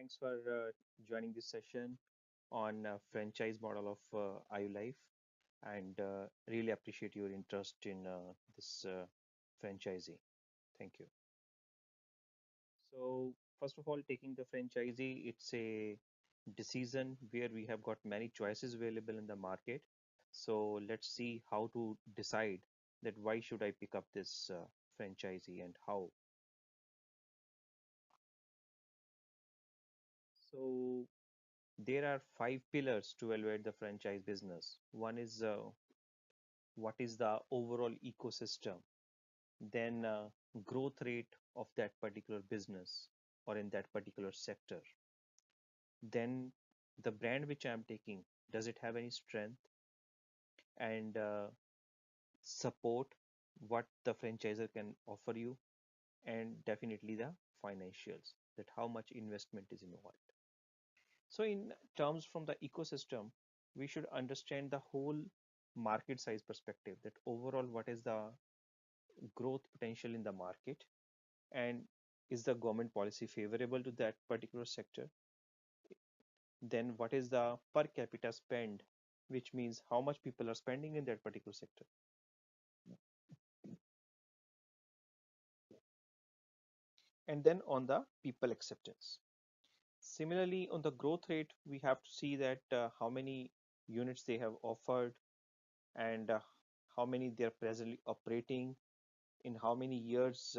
Thanks for joining this session on franchise model of Ayulife, and really appreciate your interest in this franchisee. Thank you. So, first of all, taking the franchisee, it's a decision where we have got many choices available in the market. So, let's see how to decide that why should I pick up this franchisee and how. So, there are five pillars to evaluate the franchise business. One is what is the overall ecosystem, then growth rate of that particular business or in that particular sector, then the brand which I'm taking, does it have any strength and support what the franchisor can offer you, and definitely the financials, that how much investment is involved. So in terms from the ecosystem, we should understand the whole market size perspective, that overall what is the growth potential in the market, and is the government policy favorable to that particular sector. Then what is the per capita spend, which means how much people are spending in that particular sector. And then on the people acceptance, similarly on the growth rate, we have to see that how many units they have offered, and how many they are presently operating, in how many years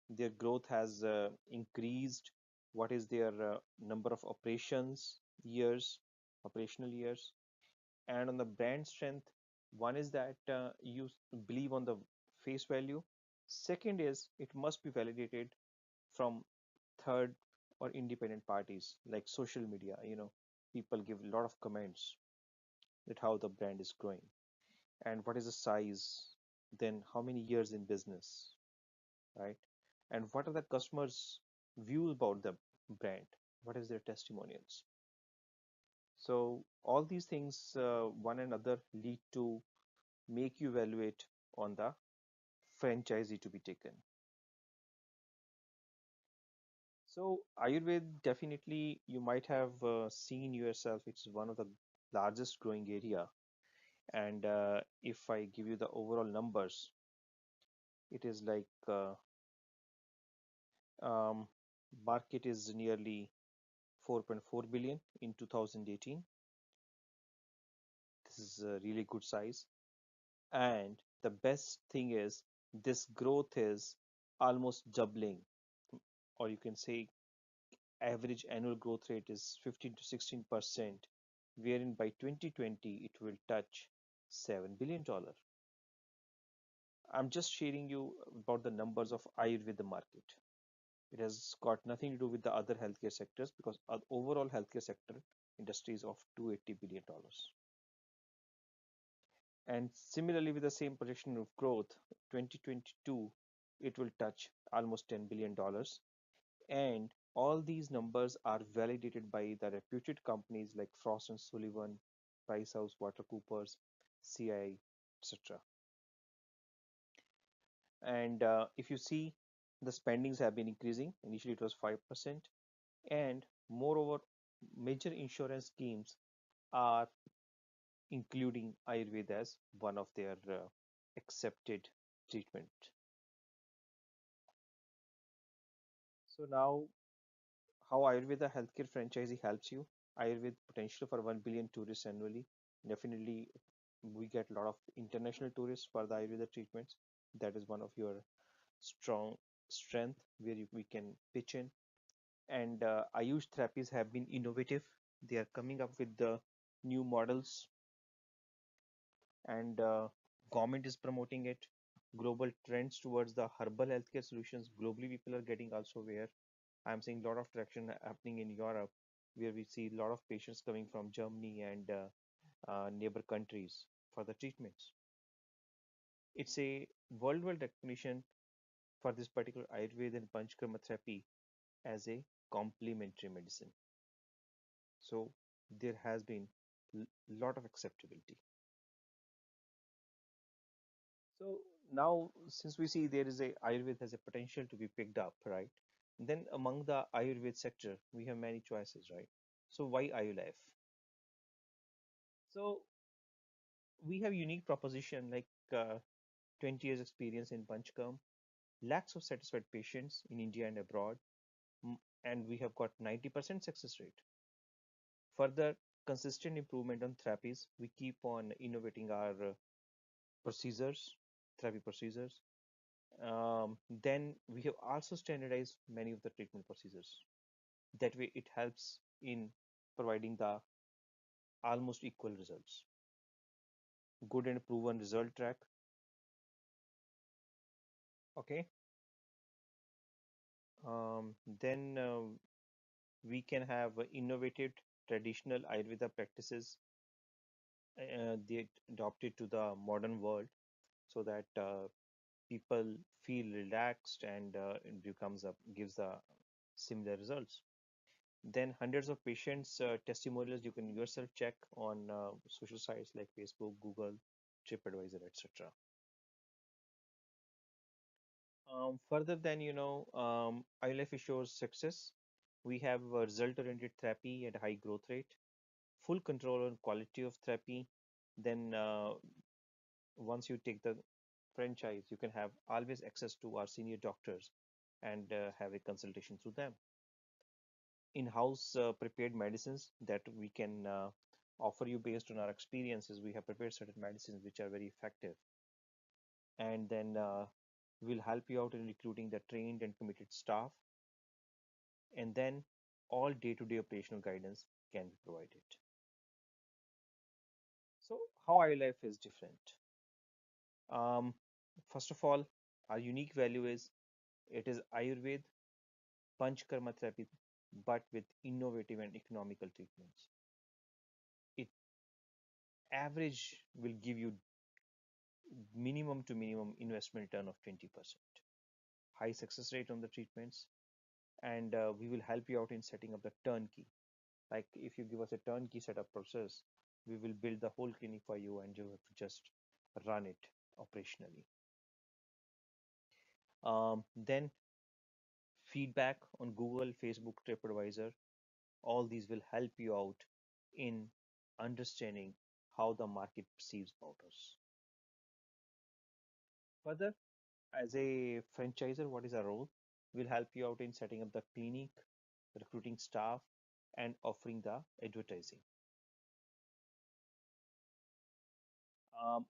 their growth has increased, what is their number of operational years, and on the brand strength, one is that you believe on the face value. Second is it must be validated from third or independent parties like social media. People give a lot of comments that how the brand is growing, and what is the size, then how many years in business, right? And what are the customers' views about the brand? What is their testimonials? So all these things, one another, lead to make you evaluate on the franchisee to be taken. So Ayurveda, definitely you might have seen yourself. It's one of the largest growing area, and if I give you the overall numbers, it is like um, market is nearly 4.4 billion in 2018. This is a really good size. And the best thing is this growth is almost doubling, or you can say average annual growth rate is 15 to 16%, wherein by 2020 it will touch $7 billion. I'm just sharing you about the numbers of Ayurveda market. It has got nothing to do with the other healthcare sectors, because overall healthcare sector industry is of $280 billion. And similarly, with the same projection of growth, 2022, it will touch almost $10 billion. And all these numbers are validated by the reputed companies like Frost and Sullivan, PricewaterhouseCoopers, CI, etc. And if you see, the spendings have been increasing. Initially, it was 5%. And moreover, major insurance schemes are including Ayurveda as one of their accepted treatment. So now, how Ayurveda healthcare franchisee helps you. Ayurveda potential for 1 billion tourists annually. Definitely, we get a lot of international tourists for the Ayurveda treatments. That is one of your strong strength where we can pitch in. And Ayush therapies have been innovative. They are coming up with the new models, and government is promoting it. Global trends towards the herbal healthcare solutions. Globally, people are getting also aware. I'm seeing a lot of traction happening in Europe, where we see a lot of patients coming from Germany and neighbor countries for the treatments. It's a worldwide recognition for this particular Ayurveda and Panchkarma therapy as a complementary medicine. So there has been a lot of acceptability. So now, since we see there is a Ayurveda has a potential to be picked up, right? Then among the Ayurveda sector, we have many choices, right? So why Ayulife? So we have unique proposition like 20 years experience in Panchkarma, lakhs of satisfied patients in India and abroad, and we have got 90% success rate. Further, consistent improvement on therapies. We keep on innovating our procedures, therapy procedures. Then we have also standardized many of the treatment procedures. That way, it helps in providing the almost equal results. Good and proven result track. Okay. Then we can have innovative traditional Ayurveda practices they adopted to the modern world so that people feel relaxed and it becomes a gives the similar results. Then hundreds of patients testimonials you can yourself check on social sites like Facebook, Google, TripAdvisor, etc. Further than iLife shows success. We have a result-oriented therapy at high growth rate, full control on quality of therapy. Then once you take the franchise, you can have always access to our senior doctors and have a consultation through them. In-house prepared medicines that we can offer you based on our experiences. We have prepared certain medicines which are very effective, and then we'll help you out in recruiting the trained and committed staff, and then all day-to-day operational guidance can be provided. So, how iLife is different? Um, First of all, our unique value is it is Ayurveda Panchkarma therapy, but with innovative and economical treatments. It average will give you minimum to minimum investment return of 20%. High success rate on the treatments, and we will help you out in setting up the turnkey. Like if you give us a turnkey setup process, we will build the whole clinic for you and you have to just run it operationally. Then feedback on Google, Facebook, TripAdvisor, all these will help you out in understanding how the market perceives about us. Further, as a franchisor, what is our role? We'll help you out in setting up the clinic, recruiting staff, and offering the advertising.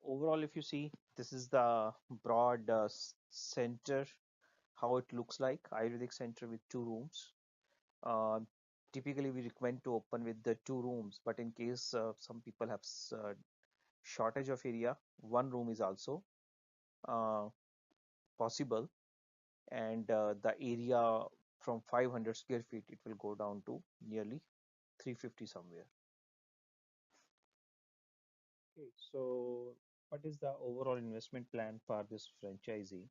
Overall, if you see, this is the broad center, how it looks like, Ayurvedic center with two rooms. Uh, Typically, we recommend to open with the two rooms, but in case some people have shortage of area, one room is also uh, possible, and the area from 500 square feet, it will go down to nearly 350 somewhere. Okay, so what is the overall investment plan for this franchisee?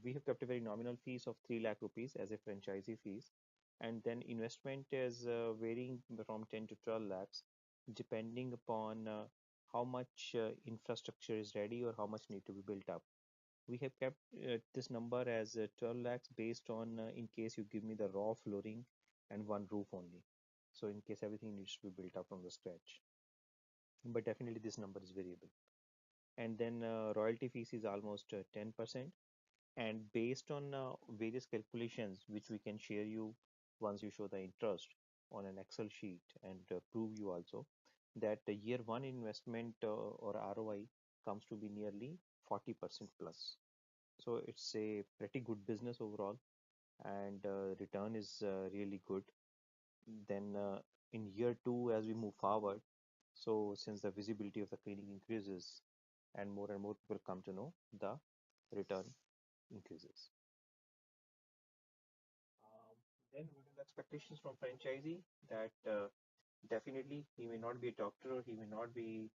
We have kept a very nominal fees of 3 lakh rupees as a franchisee fees, and then investment is varying from 10 to 12 lakhs, depending upon how much infrastructure is ready or how much need to be built up. We have kept this number as 12 lakhs based on in case you give me the raw flooring and one roof only. So in case everything needs to be built up from the scratch. But definitely this number is variable. And then royalty fees is almost 10%. And based on various calculations, which we can share you once you show the interest on an Excel sheet and prove you also that the year one investment or ROI comes to be nearly 40% plus. So it's a pretty good business overall, and return is really good. Then in year two, as we move forward, so since the visibility of the clinic increases and more people come to know, the return increases. Then what are the expectations from franchisee? That definitely he may not be a doctor or he may not be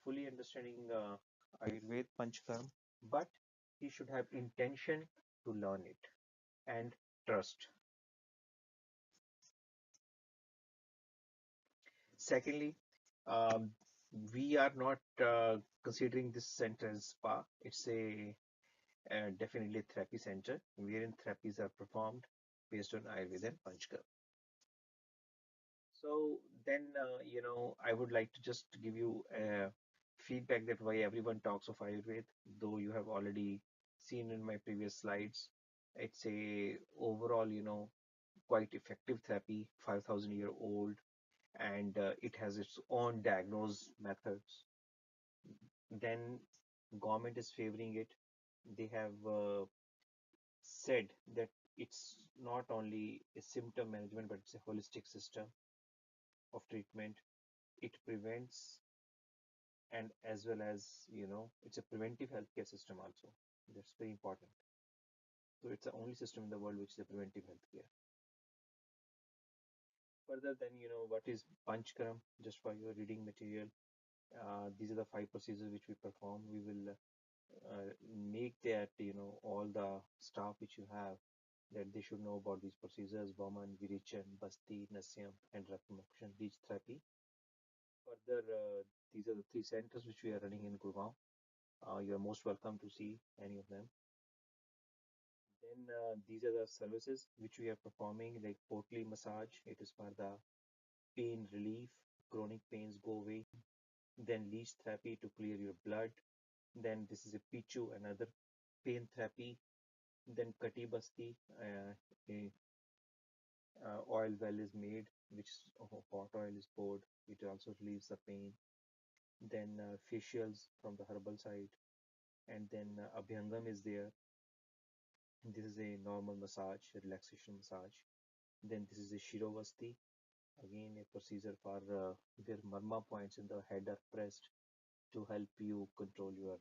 fully understanding Ayurveda Panchkarma, but he should have intention to learn it and trust. Secondly, um, we are not considering this center as spa. It's a definitely therapy center wherein therapies are performed. based on Ayurveda and Panchkarma. So then, I would like to just give you feedback that why everyone talks of Ayurveda, though you have already seen in my previous slides. It's a overall, quite effective therapy, 5,000-year old, and it has its own diagnose methods. Then government is favoring it. They have said that it's not only a symptom management, but it's a holistic system of treatment. It prevents, and as well as, it's a preventive healthcare system also. That's very important. So it's the only system in the world which is a preventive healthcare. Further, then, what is Panchkaram? Just for your reading material, these are the five procedures which we perform. We will make that, all the staff which you have, that they should know about these procedures: Vaman, Virechan, Basti, Nasyam, and Ratmakshan, Leech Therapy. Further, these are the three centers which we are running in Gurgaon. You're most welcome to see any of them. Then these are the services which we are performing, like Potli massage. It is for the pain relief, chronic pains go away. Then Leech therapy to clear your blood. Then this is a Pichu, another pain therapy. Then Kati Basti, a oil well is made, which hot oil is poured. It also relieves the pain. Then facials from the herbal side, and then Abhyangam is there. This is a normal massage, a relaxation massage. Then this is a Shirovasti, again a procedure for where marma points in the head are pressed to help you control your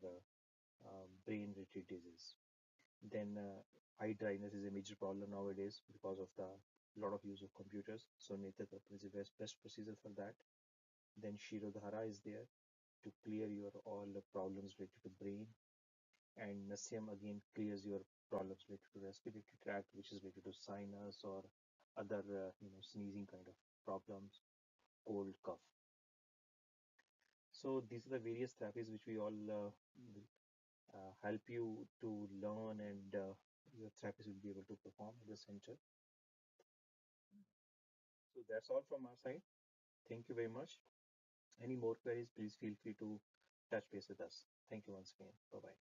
brain-related disease. Then eye dryness is a major problem nowadays because of the lot of use of computers. So Netra Tarpan is the best procedure for that. Then Shirodhara is there to clear your all the problems related to brain, and Nasyam again clears your problems related to respiratory tract, which is related to sinus or other sneezing kind of problems, cold, cough. So these are the various therapies which we all will, help you to learn, and your therapist will be able to perform at the center. So that's all from our side. Thank you very much. Any more queries, please feel free to touch base with us. Thank you once again. Bye bye.